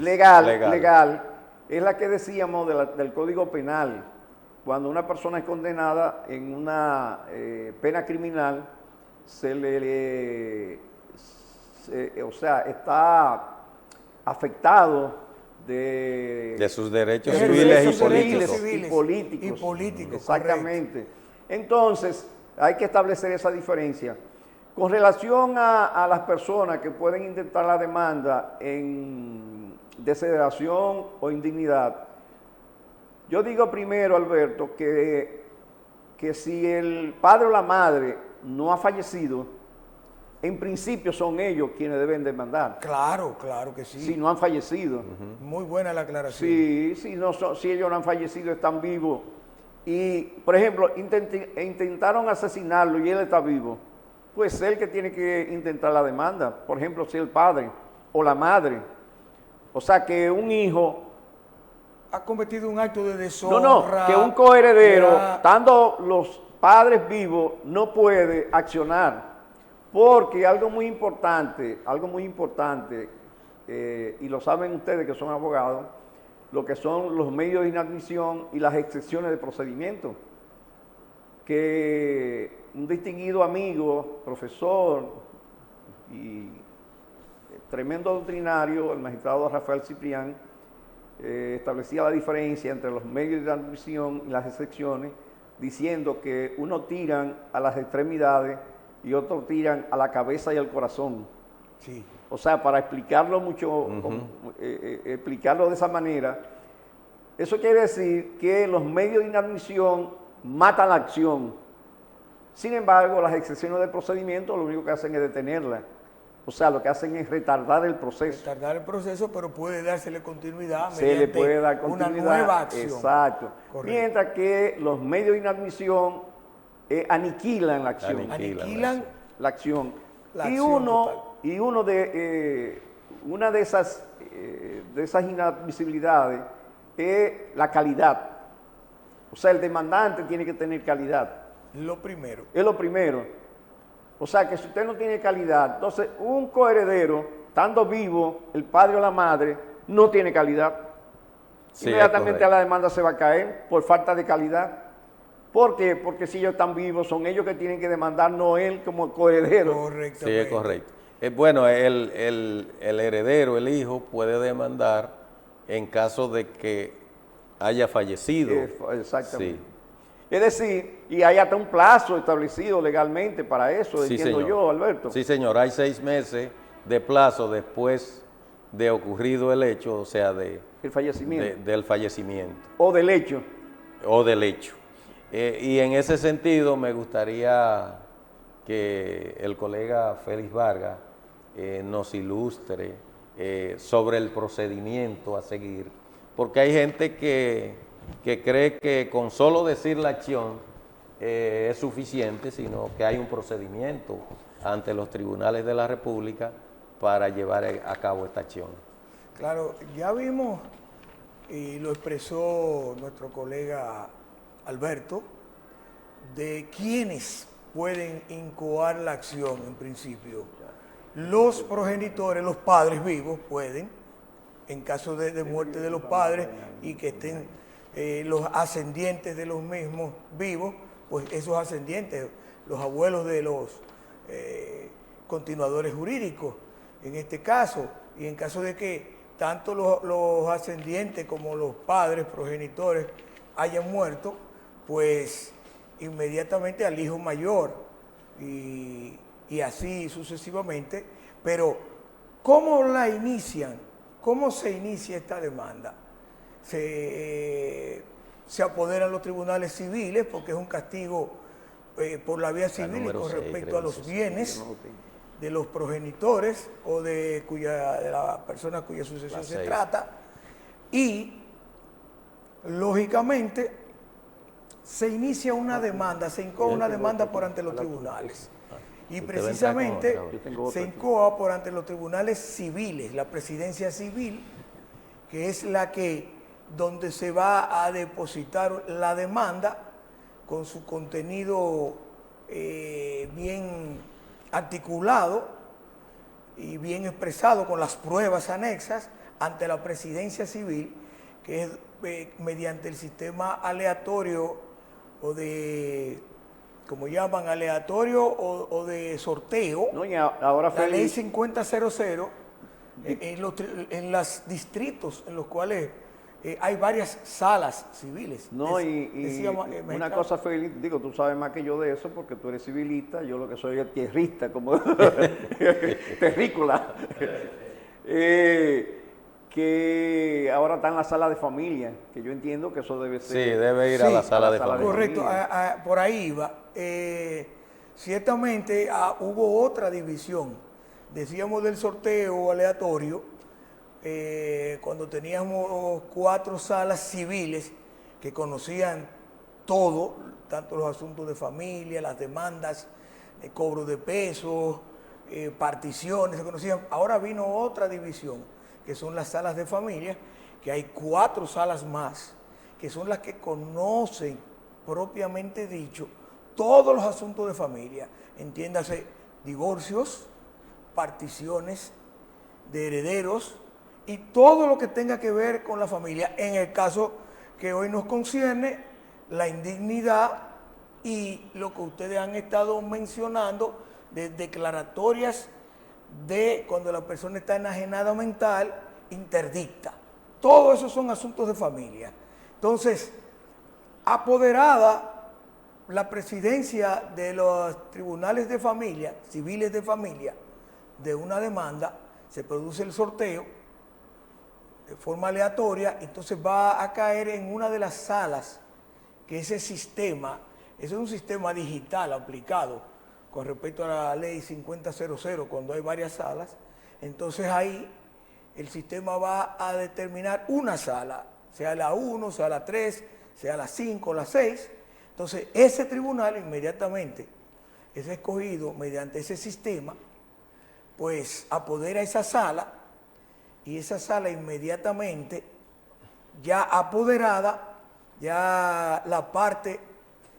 [SPEAKER 1] legal es la que decíamos del Código Penal. Cuando una persona es condenada en una pena criminal, está afectado de
[SPEAKER 5] sus derechos civiles
[SPEAKER 1] y políticos. Exactamente. Correcto. Entonces, hay que establecer esa diferencia. Con relación a las personas que pueden intentar la demanda en desheredación o indignidad, yo digo primero, Alberto, que si el padre o la madre no ha fallecido, en principio son ellos quienes deben demandar.
[SPEAKER 6] Claro que sí.
[SPEAKER 1] Si no han fallecido.
[SPEAKER 6] Muy buena la aclaración.
[SPEAKER 1] Sí, si ellos no han fallecido, están vivos. Y, por ejemplo, intentaron asesinarlo y él está vivo, pues es él que tiene que intentar la demanda. Por ejemplo, si el padre o la madre. O sea, que un hijo
[SPEAKER 6] ha cometido un acto de deshonra.
[SPEAKER 1] No, que un coheredero, estando los padres vivos, no puede accionar. Porque algo muy importante, y lo saben ustedes que son abogados, lo que son los medios de inadmisión y las excepciones de procedimiento. Que un distinguido amigo, profesor y tremendo doctrinario, el magistrado Rafael Ciprián, establecía la diferencia entre los medios de admisión y las excepciones, diciendo que unos tiran a las extremidades y otros tiran a la cabeza y al corazón.
[SPEAKER 6] Sí.
[SPEAKER 1] O sea, para explicarlo explicarlo de esa manera, eso quiere decir que los medios de inadmisión matan la acción. Sin embargo, las excepciones de procedimiento lo único que hacen es detenerla. O sea, lo que hacen es retardar el proceso.
[SPEAKER 6] Retardar el proceso, pero puede dársele continuidad
[SPEAKER 1] Se le puede dar
[SPEAKER 6] una
[SPEAKER 1] continuidad.
[SPEAKER 6] nueva acción.
[SPEAKER 1] Exacto.
[SPEAKER 6] Correcto.
[SPEAKER 1] Mientras que los medios de inadmisión aniquilan la acción.
[SPEAKER 6] Aniquilan
[SPEAKER 1] La acción.
[SPEAKER 6] la
[SPEAKER 1] Y
[SPEAKER 6] acción
[SPEAKER 1] una de esas inadmisibilidades es la calidad. O sea, el demandante tiene que tener calidad.
[SPEAKER 6] Lo primero.
[SPEAKER 1] Es lo primero. O sea, que si usted no tiene calidad, entonces un coheredero, estando vivo, el padre o la madre, no tiene calidad.
[SPEAKER 5] Sí,
[SPEAKER 1] Inmediatamente la demanda se va a caer por falta de calidad. ¿Por qué? Porque si ellos están vivos, son ellos que tienen que demandar, no él como coheredero.
[SPEAKER 6] Correcto.
[SPEAKER 5] Sí, es correcto. Bueno, el heredero, el hijo, puede demandar en caso de que haya fallecido.
[SPEAKER 1] Exactamente.
[SPEAKER 5] Sí.
[SPEAKER 1] Es decir, y hay hasta un plazo establecido legalmente para eso,
[SPEAKER 5] Sí,
[SPEAKER 1] entiendo
[SPEAKER 5] señor.
[SPEAKER 1] yo, Alberto.
[SPEAKER 5] Sí, señor. Hay 6 meses de plazo después de ocurrido el hecho, o sea,
[SPEAKER 1] El fallecimiento.
[SPEAKER 5] del fallecimiento
[SPEAKER 1] O del hecho.
[SPEAKER 5] o del hecho. Y en ese sentido me gustaría que el colega Félix Vargas nos ilustre sobre el procedimiento a seguir, porque hay gente que cree que con solo decir la acción es suficiente, sino que hay un procedimiento ante los tribunales de la República para llevar a cabo esta acción.
[SPEAKER 6] Claro, ya vimos, y lo expresó nuestro colega Alberto, de quiénes pueden incoar la acción en principio. Los progenitores, los padres vivos pueden, en caso de muerte de los padres y que estén los ascendientes de los mismos vivos, pues esos ascendientes, los abuelos de los continuadores jurídicos, en este caso, y en caso de que tanto los ascendientes como los padres, progenitores, hayan muerto, pues inmediatamente al hijo mayor y así sucesivamente. Pero, ¿cómo la inician? ¿Cómo se inicia esta demanda? Se apoderan los tribunales civiles porque es un castigo por la vía civil y con respecto a los bienes de los progenitores o de la persona cuya sucesión se trata. Y, lógicamente, se inicia una demanda, se incoa una demanda por ante los tribunales. Y precisamente se incoa por ante los tribunales civiles, la presidencia civil, que es la que, donde se va a depositar la demanda con su contenido bien articulado y bien expresado con las pruebas anexas ante la presidencia civil, que es mediante el sistema aleatorio o de, como llaman, aleatorio o de sorteo.
[SPEAKER 1] No, y ahora
[SPEAKER 6] la ley 5000 en los distritos en los cuales hay varias salas civiles.
[SPEAKER 1] No, una cosa, Félix, digo, tú sabes más que yo de eso porque tú eres civilista, yo lo que soy es tierrista, como terrícola. Que ahora está en la sala de familia, que yo entiendo que eso debe ser.
[SPEAKER 5] Sí, debe ir a la sala de familia.
[SPEAKER 6] Correcto, por ahí iba. Ciertamente hubo otra división. Decíamos del sorteo aleatorio, cuando teníamos 4 salas civiles que conocían todo, tanto los asuntos de familia, las demandas, el cobro de pesos, particiones, se conocían. Ahora vino otra división, que son las salas de familia, que hay 4 salas más, que son las que conocen, propiamente dicho, todos los asuntos de familia. Entiéndase, divorcios, particiones de herederos y todo lo que tenga que ver con la familia. En el caso que hoy nos concierne, la indignidad y lo que ustedes han estado mencionando de declaratorias de cuando la persona está enajenada mental, interdicta. Todo eso son asuntos de familia. Entonces, apoderada la presidencia de los tribunales de familia, civiles de familia, de una demanda, se produce el sorteo de forma aleatoria, entonces va a caer en una de las salas que ese sistema, es un sistema digital aplicado con respecto a la ley 5000, cuando hay varias salas, entonces ahí el sistema va a determinar una sala, sea la 1, sea la 3, sea la 5, la 6. Entonces ese tribunal inmediatamente es escogido mediante ese sistema, pues apodera esa sala, y esa sala inmediatamente, ya apoderada, ya la parte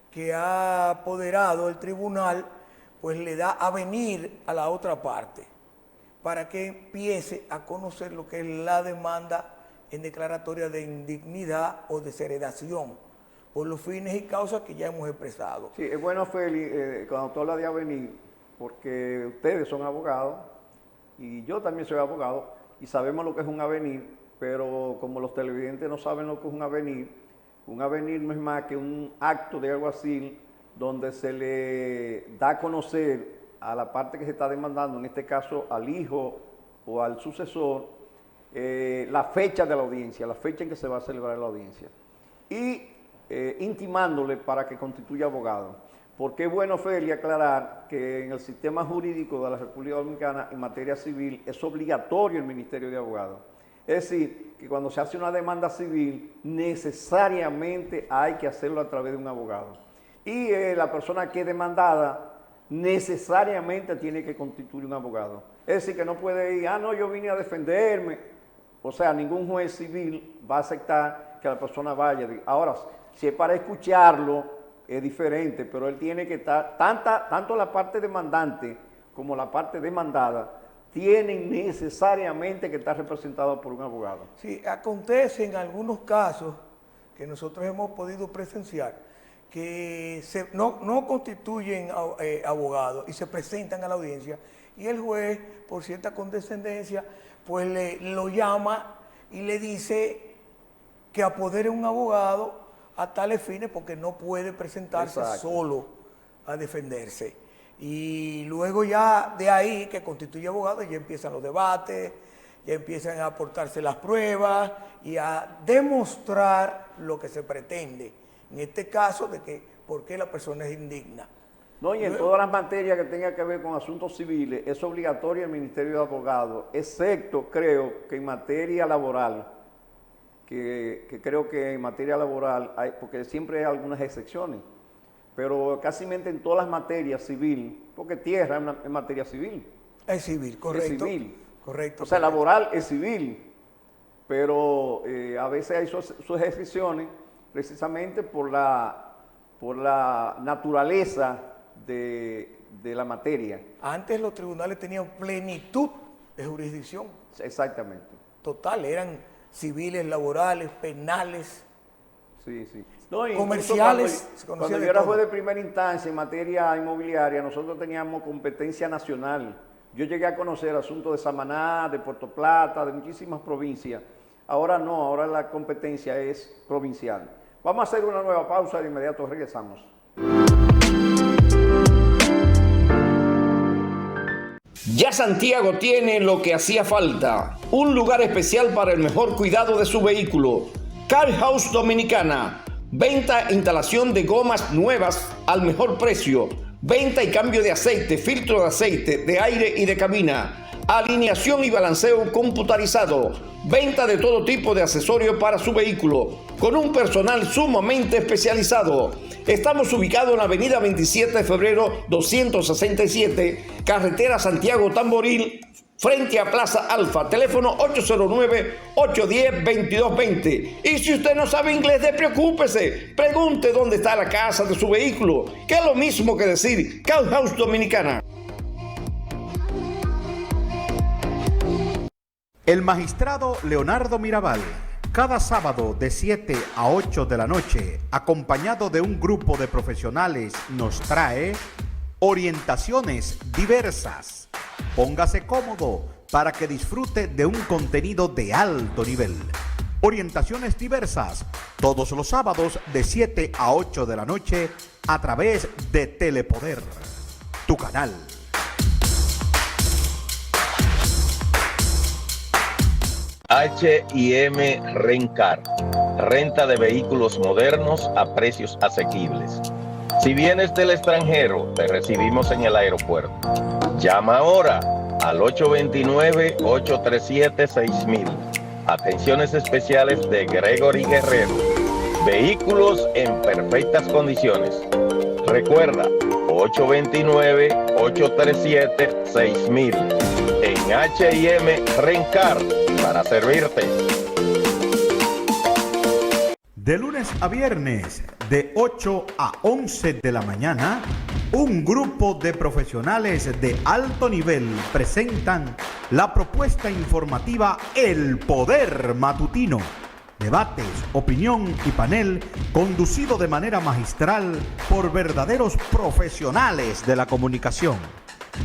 [SPEAKER 6] que ha apoderado el tribunal, pues le da a venir a la otra parte, para que empiece a conocer lo que es la demanda en declaratoria de indignidad o desheredación, por los fines y causas que ya hemos expresado.
[SPEAKER 1] Sí, es bueno, Félix, cuando tú hablas de avenir, porque ustedes son abogados, y yo también soy abogado, y sabemos lo que es un avenir, pero como los televidentes no saben lo que es un avenir no es más que un acto de alguacil donde se le da a conocer a la parte que se está demandando, en este caso al hijo o al sucesor, la fecha de la audiencia, la fecha en que se va a celebrar la audiencia, y intimándole para que constituya abogado. Porque es bueno, Feli, aclarar que en el sistema jurídico de la República Dominicana en materia civil es obligatorio el Ministerio de Abogados. Es decir, que cuando se hace una demanda civil, necesariamente hay que hacerlo a través de un abogado. Y la persona que es demandada necesariamente tiene que constituir un abogado. Es decir, que no puede ir, no, yo vine a defenderme. O sea, ningún juez civil va a aceptar que la persona vaya. Ahora, si es para escucharlo, es diferente, pero él tiene que estar, tanto la parte demandante como la parte demandada, tienen necesariamente que estar representados por un abogado.
[SPEAKER 6] Sí, acontece en algunos casos que nosotros hemos podido presenciar que no constituyen abogados y se presentan a la audiencia, y el juez, por cierta condescendencia, pues lo llama y le dice que apodere un abogado a tales fines, porque no puede presentarse solo a defenderse. Y luego ya de ahí que constituye abogado, ya empiezan los debates, ya empiezan a aportarse las pruebas y a demostrar lo que se pretende. En este caso, de que por qué la persona es indigna.
[SPEAKER 1] No, y en todas las materias que tengan que ver con asuntos civiles, es obligatorio el Ministerio de Abogados, excepto, creo, que en materia laboral, que creo que en materia laboral hay, porque siempre hay algunas excepciones, pero casi en todas las materias civil, porque tierra es materia civil.
[SPEAKER 6] Es civil, correcto.
[SPEAKER 1] Es civil.
[SPEAKER 6] Correcto.
[SPEAKER 1] O sea, laboral es civil, pero a veces hay sus excepciones precisamente por la naturaleza de la materia.
[SPEAKER 6] Antes los tribunales tenían plenitud de jurisdicción.
[SPEAKER 1] Exactamente.
[SPEAKER 6] Total, eran civiles, laborales, penales,
[SPEAKER 1] sí.
[SPEAKER 6] comerciales.
[SPEAKER 1] Cuando yo era juez de primera instancia en materia inmobiliaria, nosotros teníamos competencia nacional. Yo llegué a conocer asuntos de Samaná, de Puerto Plata, de muchísimas provincias. Ahora no, ahora la competencia es provincial. Vamos a hacer una nueva pausa y de inmediato regresamos.
[SPEAKER 2] Ya Santiago tiene lo que hacía falta, un lugar especial para el mejor cuidado de su vehículo. Car House Dominicana, venta e instalación de gomas nuevas al mejor precio, venta y cambio de aceite, filtro de aceite, de aire y de cabina, alineación y balanceo computarizado, venta de todo tipo de accesorios para su vehículo, con un personal sumamente especializado. Estamos ubicados en la avenida 27 de febrero 267, carretera Santiago Tamboril, frente a Plaza Alfa, teléfono 809-810-2220. Y si usted no sabe inglés, despreocúpese, pregunte dónde está la casa de su vehículo, que es lo mismo que decir Car House Dominicana.
[SPEAKER 3] El magistrado Leonardo Mirabal, cada sábado de 7 a 8 de la noche, acompañado de un grupo de profesionales, nos trae orientaciones diversas. Póngase cómodo para que disfrute de un contenido de alto nivel. Orientaciones diversas, todos los sábados de 7 a 8 de la noche a través de Telepoder, tu canal.
[SPEAKER 4] H&M Rencar, renta de vehículos modernos a precios asequibles. Si vienes del extranjero, te recibimos en el aeropuerto. Llama ahora al 829-837-6000. Atenciones especiales de Gregory Guerrero. Vehículos en perfectas condiciones. Recuerda, 829-837-6000. En H&M Rencar, para servirte.
[SPEAKER 3] De lunes a viernes, de 8 a 11 de la mañana, un grupo de profesionales de alto nivel presentan la propuesta informativa El Poder Matutino. Debates, opinión y panel conducido de manera magistral por verdaderos profesionales de la comunicación.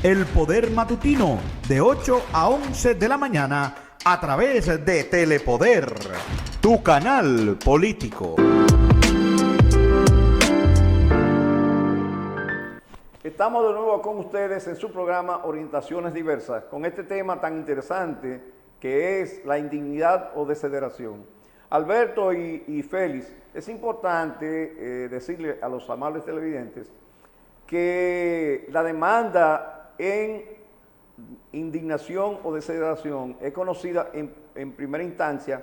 [SPEAKER 3] El Poder Matutino, de 8 a 11 de la mañana, a través de Telepoder, tu canal político.
[SPEAKER 1] Estamos de nuevo con ustedes en su programa Orientaciones Diversas, con este tema tan interesante que es la indignidad o desheredación. Alberto y Félix, es importante decirle a los amables televidentes que la demanda en indignación o desheredación es conocida en primera instancia,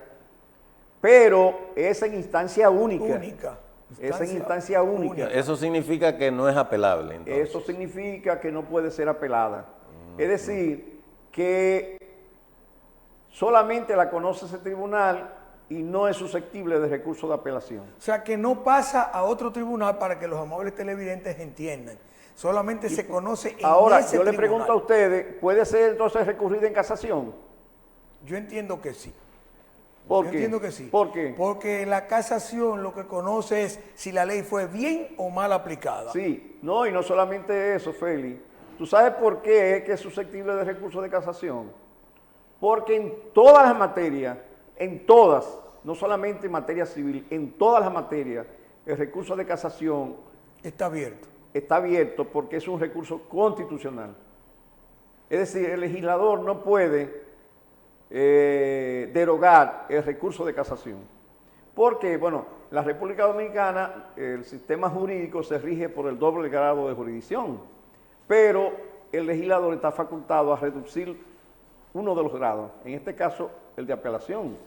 [SPEAKER 1] pero es en instancia única. Es en instancia única.
[SPEAKER 5] Eso significa que no es apelable, entonces.
[SPEAKER 1] Eso significa que no puede ser apelada. Es decir, que solamente la conoce ese tribunal y no es susceptible de recurso de apelación.
[SPEAKER 6] O sea, que no pasa a otro tribunal para que los amables televidentes entiendan. Solamente se conoce en
[SPEAKER 1] ahora,
[SPEAKER 6] ese
[SPEAKER 1] yo le
[SPEAKER 6] tribunal.
[SPEAKER 1] pregunto a ustedes, ¿puede ser entonces recurrida en casación?
[SPEAKER 6] Yo entiendo que sí.
[SPEAKER 1] ¿Por
[SPEAKER 6] Yo
[SPEAKER 1] qué?
[SPEAKER 6] entiendo que sí.
[SPEAKER 1] ¿Por qué?
[SPEAKER 6] Porque la casación lo que conoce es si la ley fue bien o mal aplicada.
[SPEAKER 1] Sí, no, y no solamente eso, Félix. ¿Tú sabes por qué es que es susceptible de recurso de casación? Porque en todas las materias, en todas, no solamente en materia civil, en todas las materias, el recurso de casación
[SPEAKER 6] Está abierto.
[SPEAKER 1] está abierto porque es un recurso constitucional. Es decir, el legislador no puede derogar el recurso de casación. Porque, bueno, en la República Dominicana el sistema jurídico se rige por el doble grado de jurisdicción, pero el legislador está facultado a reducir uno de los grados, en este caso el de apelación.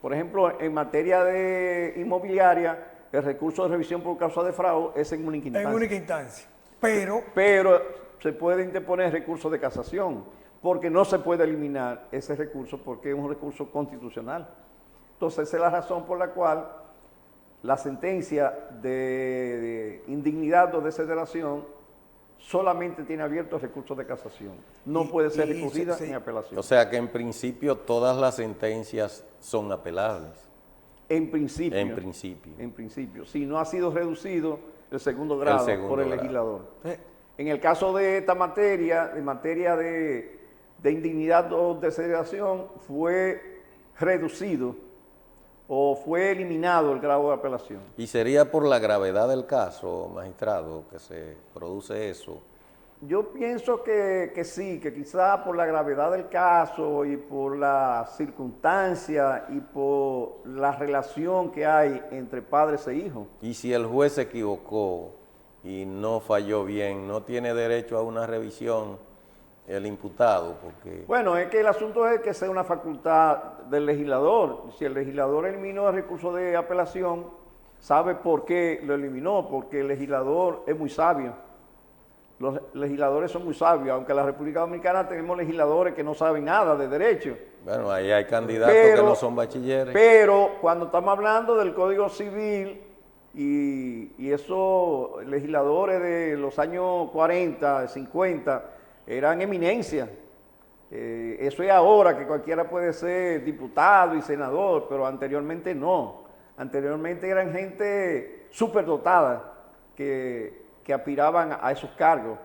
[SPEAKER 1] Por ejemplo, en materia de inmobiliaria, el recurso de revisión por causa de fraude es en única instancia.
[SPEAKER 6] En única instancia.
[SPEAKER 1] Pero se puede interponer recurso de casación, porque no se puede eliminar ese recurso porque es un recurso constitucional. Entonces, esa es la razón por la cual la sentencia de indignidad o desheredación solamente tiene abierto el recurso de casación. No puede ser recurrida en apelación.
[SPEAKER 5] O sea que en principio todas las sentencias son apelables.
[SPEAKER 1] En principio.
[SPEAKER 5] En principio.
[SPEAKER 1] En principio. Si no ha sido reducido el segundo grado por el legislador. En el caso de esta materia, de indignidad o desheredación, fue reducido o fue eliminado el grado de apelación.
[SPEAKER 5] ¿Y sería por la gravedad del caso, magistrado, que se produce eso?
[SPEAKER 1] Yo pienso que sí, que quizá por la gravedad del caso y por la circunstancia y por la relación que hay entre padres e hijos.
[SPEAKER 5] Y si el juez se equivocó y no falló bien, ¿no tiene derecho a una revisión el imputado? Porque
[SPEAKER 1] bueno, es que el asunto es que sea una facultad del legislador. Si el legislador eliminó el recurso de apelación, sabe por qué lo eliminó, porque el legislador es muy sabio. Los legisladores son muy sabios, aunque en la República Dominicana tenemos legisladores que no saben nada de derecho.
[SPEAKER 5] bueno, ahí hay candidatos que no son bachilleres.
[SPEAKER 1] Pero cuando estamos hablando del Código Civil y esos legisladores de los años 40, 50, eran eminencias. Eso es ahora que cualquiera puede ser diputado y senador, pero anteriormente no. Anteriormente eran gente superdotada que aspiraban a esos cargos.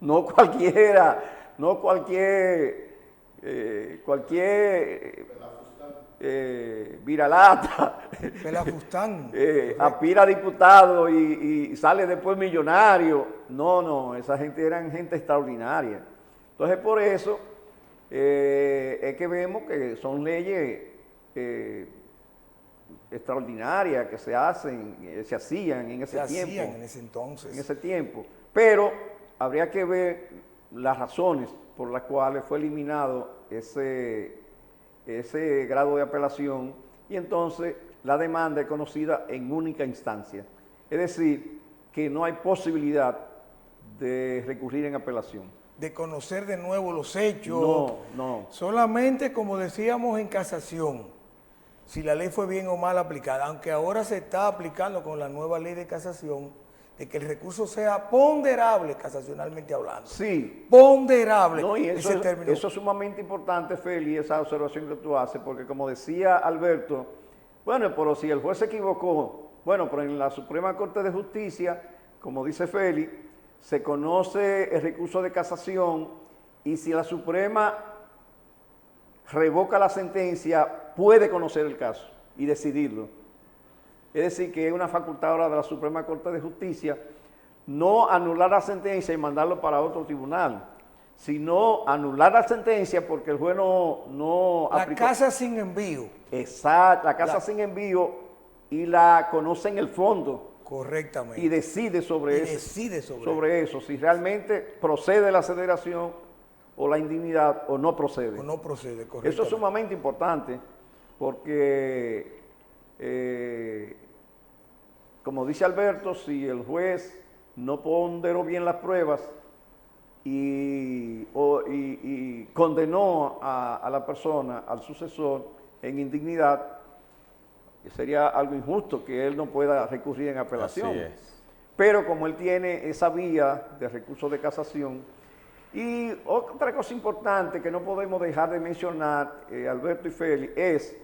[SPEAKER 1] No cualquiera, no cualquier viralata aspira a diputado y sale después millonario. No, esa gente eran gente extraordinaria. Entonces por eso es que vemos que son leyes extraordinarias que se hacían en ese tiempo.
[SPEAKER 6] Se hacían en ese entonces.
[SPEAKER 1] En ese tiempo. Pero habría que ver las razones por las cuales fue eliminado ese grado de apelación, y entonces la demanda es conocida en única instancia. Es decir, que no hay posibilidad de recurrir en apelación.
[SPEAKER 6] De conocer de nuevo los hechos.
[SPEAKER 1] No.
[SPEAKER 6] Solamente, como decíamos, en casación, si la ley fue bien o mal aplicada, aunque ahora se está aplicando con la nueva ley de casación, de que el recurso sea ponderable, casacionalmente hablando.
[SPEAKER 1] Sí.
[SPEAKER 6] Ponderable.
[SPEAKER 1] No, y eso es sumamente importante, Feli, esa observación que tú haces, porque como decía Alberto, bueno, pero si el juez se equivocó, bueno, pero en la Suprema Corte de Justicia, como dice Feli, se conoce el recurso de casación, y si la Suprema revoca la sentencia, puede conocer el caso y decidirlo. Es decir, que es una facultad ahora de la Suprema Corte de Justicia no anular la sentencia y mandarlo para otro tribunal, sino anular la sentencia porque el juez no
[SPEAKER 6] aplicó. La casa sin envío.
[SPEAKER 1] Exacto, la casa sin envío, y la conoce en el fondo.
[SPEAKER 6] Correctamente.
[SPEAKER 1] Y decide sobre eso, si realmente procede la aceleración o la indignidad o no procede.
[SPEAKER 6] O no procede, correcto.
[SPEAKER 1] Eso es sumamente importante porque, como dice Alberto, si el juez no ponderó bien las pruebas y condenó a la persona, al sucesor, en indignidad, sería algo injusto que él no pueda recurrir en apelación.
[SPEAKER 5] Así es.
[SPEAKER 1] Pero como él tiene esa vía de recurso de casación, y otra cosa importante que no podemos dejar de mencionar, Alberto y Feli, es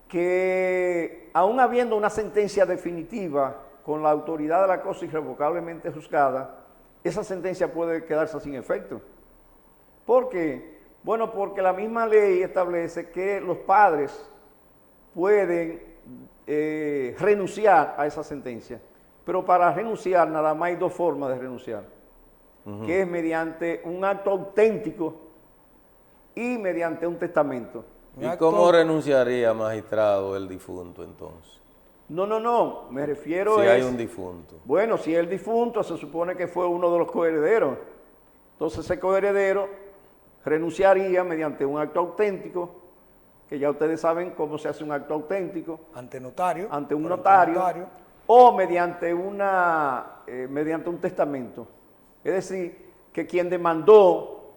[SPEAKER 1] que aún habiendo una sentencia definitiva con la autoridad de la cosa irrevocablemente juzgada, esa sentencia puede quedarse sin efecto. ¿Por qué? Bueno, porque la misma ley establece que los padres pueden renunciar a esa sentencia, pero para renunciar nada más hay dos formas de renunciar, que es mediante un acto auténtico y mediante un testamento.
[SPEAKER 5] ¿Y cómo renunciaría, magistrado, el difunto entonces?
[SPEAKER 1] No, me refiero
[SPEAKER 5] si hay un difunto.
[SPEAKER 1] Bueno, si el difunto se supone que fue uno de los coherederos, entonces ese coheredero renunciaría mediante un acto auténtico, que ya ustedes saben cómo se hace un acto auténtico.
[SPEAKER 6] Ante notario.
[SPEAKER 1] Ante un notario. O mediante un testamento. Es decir, que quien demandó,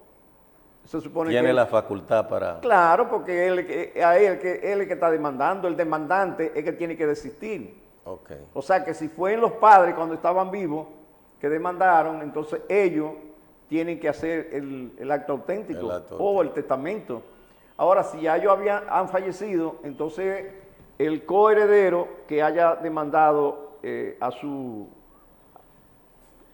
[SPEAKER 1] se supone
[SPEAKER 5] tiene la facultad para...
[SPEAKER 1] Claro, porque él es el que está demandando, el demandante es que tiene que desistir.
[SPEAKER 5] Okay.
[SPEAKER 1] O sea que si fue en los padres cuando estaban vivos que demandaron, entonces ellos tienen que hacer el acto auténtico o el testamento. Ahora, si ya ellos han fallecido, entonces el coheredero que haya demandado a su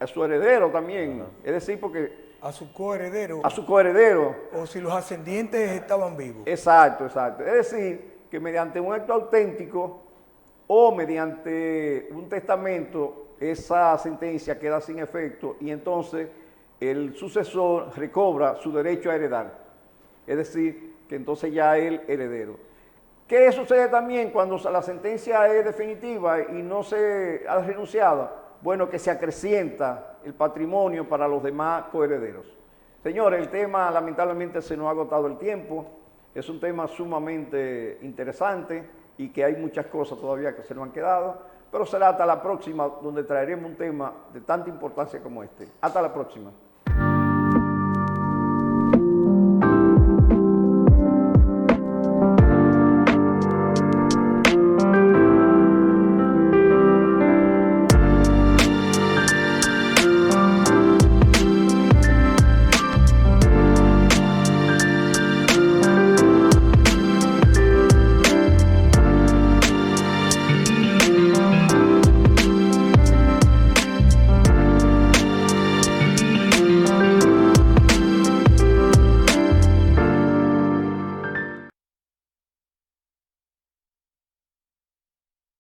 [SPEAKER 1] heredero también, es decir, porque...
[SPEAKER 6] A su coheredero.
[SPEAKER 1] A su coheredero.
[SPEAKER 6] O si los ascendientes estaban vivos.
[SPEAKER 1] Exacto. Es decir, que mediante un acto auténtico o mediante un testamento, esa sentencia queda sin efecto y entonces el sucesor recobra su derecho a heredar. Es decir, que entonces ya es el heredero. ¿Qué sucede también cuando la sentencia es definitiva y no se ha renunciado? Bueno, que se acrecienta el patrimonio para los demás coherederos. Señores, el tema lamentablemente se nos ha agotado el tiempo. Es un tema sumamente interesante y que hay muchas cosas todavía que se nos han quedado, pero será hasta la próxima donde traeremos un tema de tanta importancia como este. Hasta la próxima.